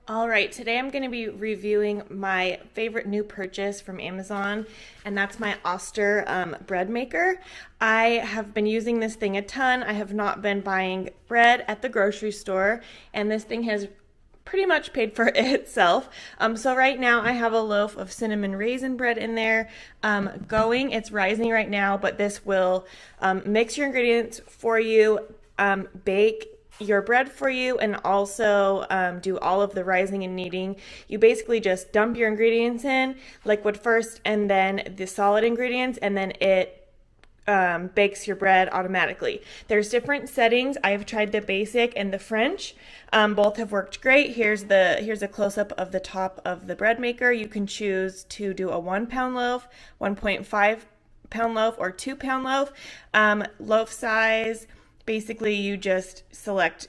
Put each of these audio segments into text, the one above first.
All right, today I'm going to be reviewing my favorite new purchase from Amazon, and that's my Oster bread maker. I have been using this thing a ton. I have not been buying bread at the grocery store, and this thing has pretty much paid for itself. So right now I have a loaf of cinnamon raisin bread in there going. It's rising right now, but this will mix your ingredients for you, bake your bread for you, and also do all of the rising and kneading. You basically just dump your ingredients in, liquid first, and then the solid ingredients, and then it bakes your bread automatically. There's different settings. I've tried the basic and the French. Both have worked great. Here's a close-up of the top of the bread maker. You can choose to do a 1 pound loaf, 1.5 pound loaf, or 2 pound loaf. Loaf size. Basically, you just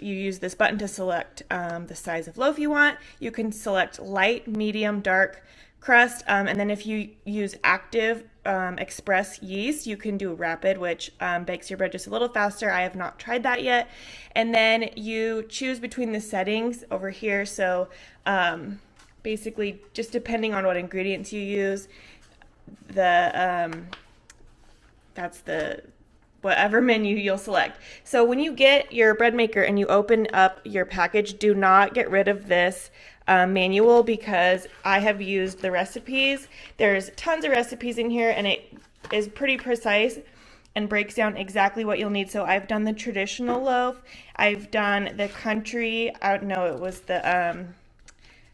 use this button to select the size of loaf you want. You can select light, medium, dark crust, and then if you use active express yeast, you can do rapid, which bakes your bread just a little faster. I have not tried that yet. And then you choose between the settings over here. So basically, just depending on what ingredients you use, that's the whatever menu you'll select. So when you get your bread maker and you open up your package, do not get rid of this manual, because I have used the recipes. There's tons of recipes in here, and it is pretty precise and breaks down exactly what you'll need. So I've done the traditional loaf. I've done the country. I don't know, it was the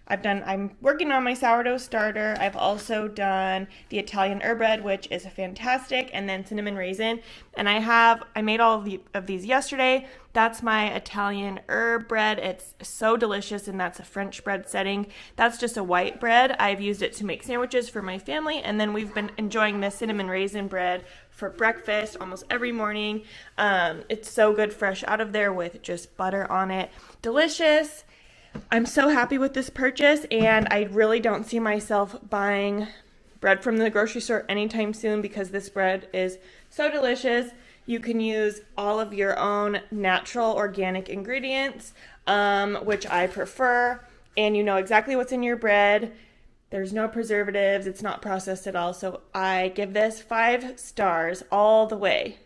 I'm working on my sourdough starter. I've also done the Italian herb bread, which is fantastic, and then cinnamon raisin. And I made all of these yesterday. That's my Italian herb bread. It's so delicious, and that's a French bread setting. That's just a white bread. I've used it to make sandwiches for my family, and then we've been enjoying the cinnamon raisin bread for breakfast almost every morning. It's so good fresh out of there with just butter on it. Delicious. I'm so happy with this purchase, and I really don't see myself buying bread from the grocery store anytime soon, because this bread is so delicious. You can use all of your own natural organic ingredients, which I prefer, and you know exactly what's in your bread. There's no preservatives. It's not processed at all. So I give this 5 stars all the way.